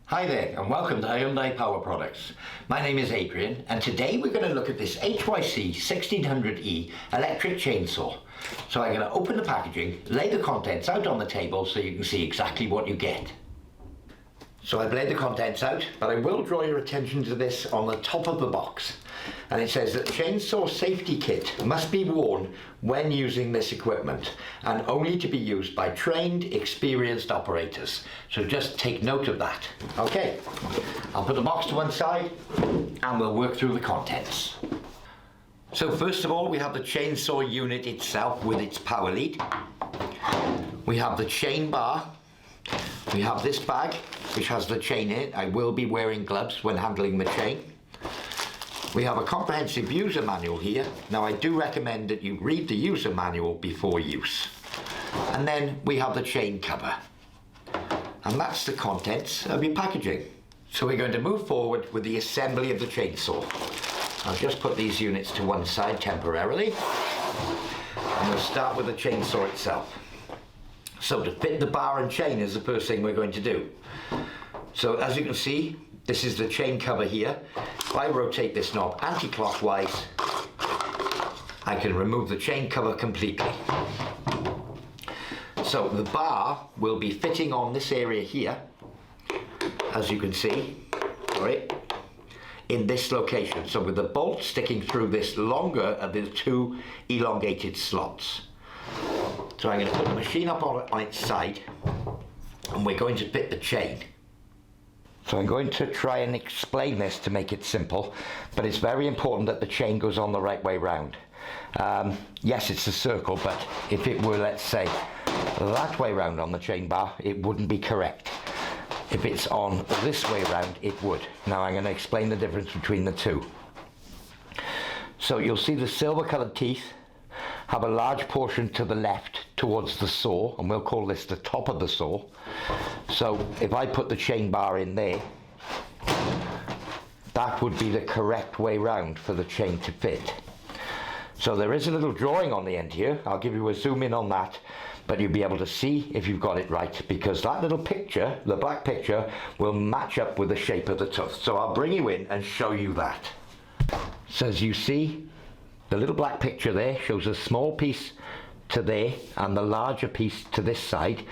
Hi there and welcome to Hyundai Power Products. My name is Adrian and today we're going to look at this HYC1600E electric chainsaw. So I'm going to open the packaging, lay the contents out on the table so you can see exactly what you get. So I've laid the contents out, but I will draw your attention to this on the top of the box. And it says that chainsaw safety kit must be worn when using this equipment and only to be used by trained, experienced operators. So just take note of that. Okay, I'll put the box to one side and we'll work through the contents. So first of all, we have the chainsaw unit itself with its power lead. We have the chain bar. We have this bag which has the chain in it. I will be wearing gloves when handling the chain. We have a comprehensive user manual here. Now I do recommend that you read the user manual before use. And then we have the chain cover. And that's the contents of your packaging. So we're going to move forward with the assembly of the chainsaw. I'll just put these units to one side temporarily. And we'll start with the chainsaw itself. So to fit the bar and chain is the first thing we're going to do. So as you can see, this is the chain cover here. If I rotate this knob anti-clockwise, I can remove the chain cover completely. So the bar will be fitting on this area here, as you can see, right, in this location. So with the bolt sticking through this longer of the two elongated slots. So I'm going to put the machine up on its side and we're going to fit the chain. So I'm going to try and explain this to make it simple, but it's very important that the chain goes on the right way round. Yes, it's a circle, but if it were, let's say, that way round on the chain bar, it wouldn't be correct. If it's on this way round, it would. Now I'm going to explain the difference between the two. So you'll see the silver coloured teeth have a large portion to the left towards the saw, and we'll call this the top of the saw. So if I put the chain bar in there, that would be the correct way round for the chain to fit. So there is a little drawing on the end here. I'll give you a zoom in on that, but you'll be able to see if you've got it right, because that little picture, the black picture, will match up with the shape of the tooth. So I'll bring you in and show you that. So as you see, the little black picture there shows a small piece to there and the larger piece to this side,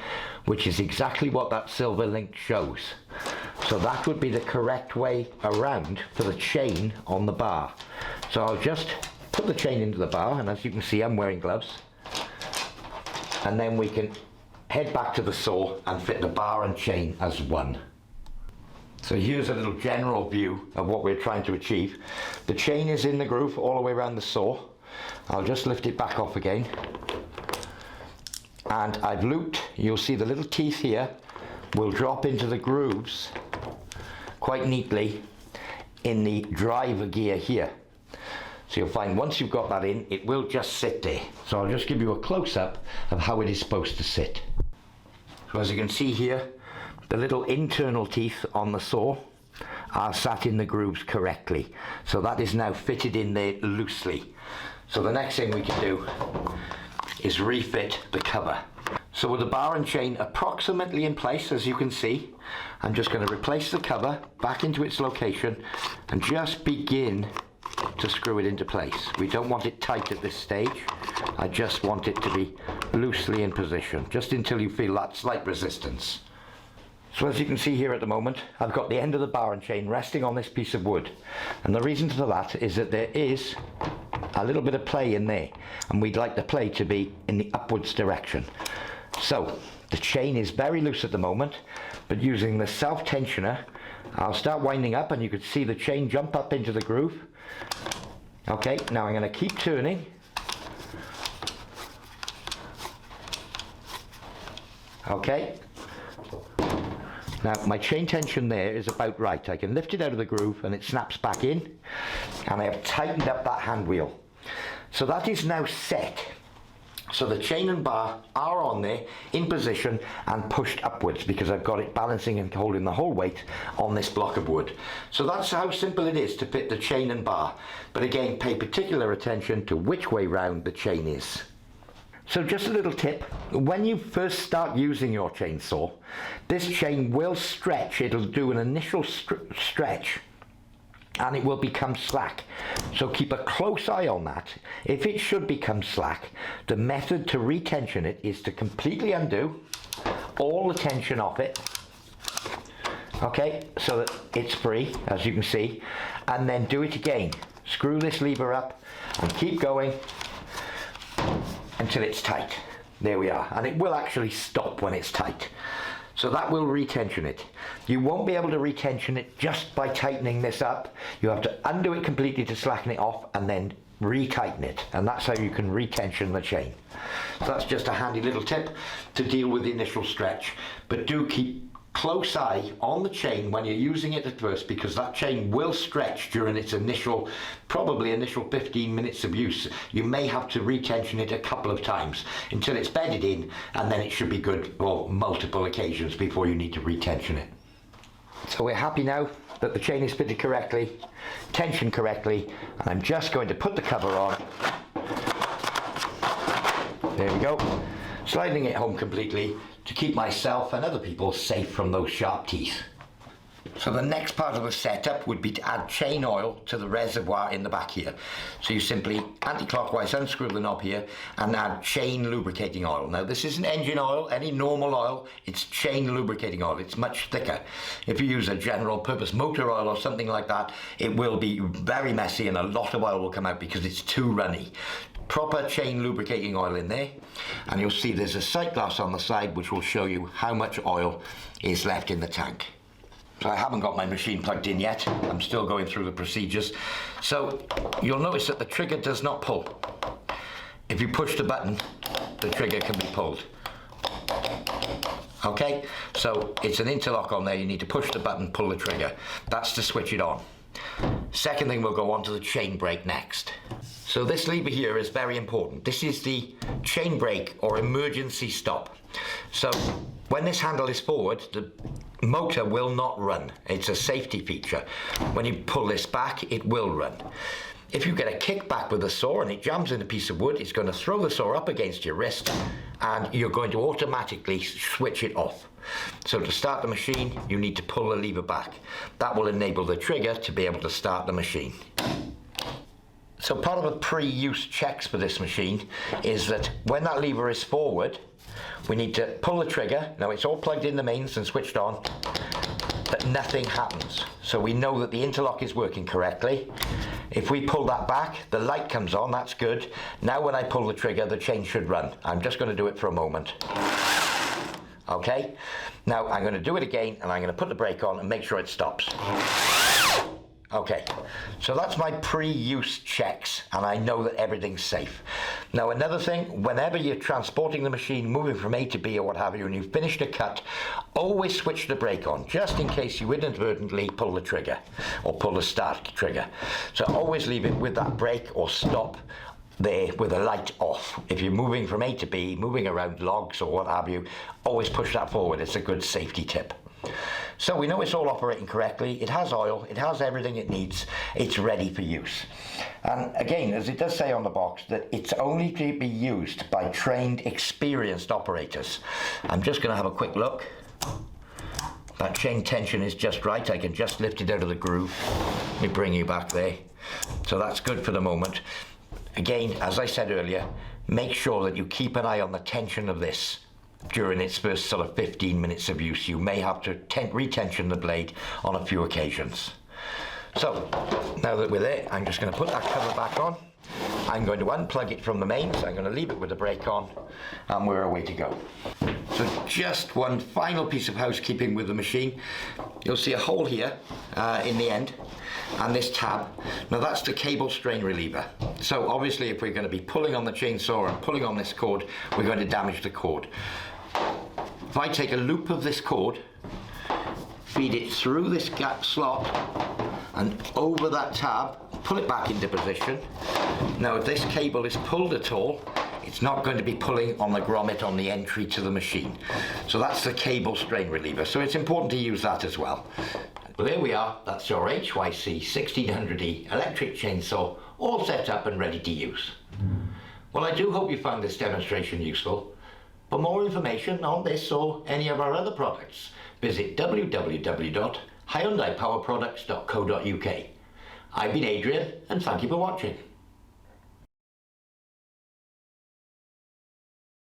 which is exactly what that silver link shows. So that would be the correct way around for the chain on the bar. So I'll just put the chain into the bar, and as you can see I'm wearing gloves, and then we can head back to the saw and fit the bar and chain as one. So here's a little general view of what we're trying to achieve. The chain is in the groove all the way around the saw. I'll just lift it back off again. And I've looped, you'll see the little teeth here will drop into the grooves quite neatly in the driver gear here. So you'll find once you've got that in, it will just sit there. So I'll just give you a close-up of how it is supposed to sit. So as you can see here, the little internal teeth on the saw are sat in the grooves correctly. So that is now fitted in there loosely. So the next thing we can do is refit the cover. So with the bar and chain approximately in place, as you can see, I'm just going to replace the cover back into its location and just begin to screw it into place. We don't want it tight at this stage. I just want it to be loosely in position, just until you feel that slight resistance. So as you can see here at the moment, I've got the end of the bar and chain resting on this piece of wood. And the reason for that is that there is a little bit of play in there, and we'd like the play to be in the upwards direction. So the chain is very loose at the moment, but using the self-tensioner, I'll start winding up and you can see the chain jump up into the groove. Okay, now I'm going to keep turning. Okay. Now my chain tension there is about right. I can lift it out of the groove and it snaps back in, and I have tightened up that hand wheel. So that is now set. So the chain and bar are on there in position and pushed upwards because I've got it balancing and holding the whole weight on this block of wood. So that's how simple it is to fit the chain and bar. But again, pay particular attention to which way round the chain is. So just a little tip, when you first start using your chainsaw, this chain will stretch. It'll do an initial stretch and it will become slack. So keep a close eye on that. If it should become slack, the method to retension it is to completely undo all the tension off it, okay, so that it's free, as you can see, and then do it again. Screw this lever up and keep going until it's tight. There we are, and it will actually stop when it's tight. So that will retension it. You won't be able to retension it just by tightening this up. You have to undo it completely to slacken it off and then retighten it, and that's how you can retension the chain. So that's just a handy little tip to deal with the initial stretch, but do keep close eye on the chain when you're using it at first, because that chain will stretch during its probably initial 15 minutes of use. You may have to retension it a couple of times until it's bedded in, and then it should be good for multiple occasions before you need to retension it. So we're happy now that the chain is fitted correctly, tensioned correctly, and I'm just going to put the cover on. There we go, sliding it home completely to keep myself and other people safe from those sharp teeth. So the next part of the setup would be to add chain oil to the reservoir in the back here. So you simply anti-clockwise unscrew the knob here and add chain lubricating oil. Now this isn't engine oil, any normal oil, it's chain lubricating oil. It's much thicker. If you use a general purpose motor oil or something like that, it will be very messy and a lot of oil will come out because it's too runny. Proper chain lubricating oil in there, and you'll see there's a sight glass on the side which will show you how much oil is left in the tank. So I haven't got my machine plugged in yet, I'm still going through the procedures. So you'll notice that the trigger does not pull. If you push the button, the trigger can be pulled. Okay, so it's an interlock on there, you need to push the button, pull the trigger. That's to switch it on. Second thing, we'll go on to the chain brake next. So this lever here is very important. This is the chain brake or emergency stop. So when this handle is forward, the motor will not run. It's a safety feature. When you pull this back, it will run. If you get a kickback with the saw and it jams in a piece of wood, it's going to throw the saw up against your wrist and you're going to automatically switch it off. So to start the machine, you need to pull the lever back. That will enable the trigger to be able to start the machine. So part of the pre-use checks for this machine is that when that lever is forward, we need to pull the trigger. Now it's all plugged in the mains and switched on, but nothing happens. So we know that the interlock is working correctly. If we pull that back, the light comes on, that's good. Now when I pull the trigger, the chain should run. I'm just going to do it for a moment. Okay, now I'm going to do it again and I'm going to put the brake on and make sure it stops. Okay, so that's my pre-use checks and I know that everything's safe. Now another thing, whenever you're transporting the machine, moving from A to B or what have you, and you've finished a cut, always switch the brake on, just in case you inadvertently pull the trigger or pull the start trigger. So always leave it with that brake or stop there with the light off. If you're moving from A to B, moving around logs or what have you, always push that forward. It's a good safety tip. So we know it's all operating correctly, it has oil, it has everything it needs, it's ready for use. And again, as it does say on the box, that it's only to be used by trained, experienced operators. I'm just going to have a quick look. That chain tension is just right, I can just lift it out of the groove. Let me bring you back there. So that's good for the moment. Again, as I said earlier, make sure that you keep an eye on the tension of this. During its first sort of 15 minutes of use, you may have to retension the blade on a few occasions. So now that we're there, I'm just going to put that cover back on. I'm going to unplug it from the mains. I'm going to leave it with the brake on and we're away to go. So just one final piece of housekeeping with the machine. You'll see a hole here in the end and this tab. Now that's the cable strain reliever. So obviously if we're going to be pulling on the chainsaw and pulling on this cord, we're going to damage the cord. If I take a loop of this cord, feed it through this gap slot and over that tab, pull it back into position. Now if this cable is pulled at all, it's not going to be pulling on the grommet on the entry to the machine. So that's the cable strain reliever. So it's important to use that as well. Well, there we are. That's your HYC1600E electric chainsaw, all set up and ready to use. Well, I do hope you found this demonstration useful. For more information on this or any of our other products, visit www.hyundaipowerproducts.co.uk. I've been Adrian, and thank you for watching.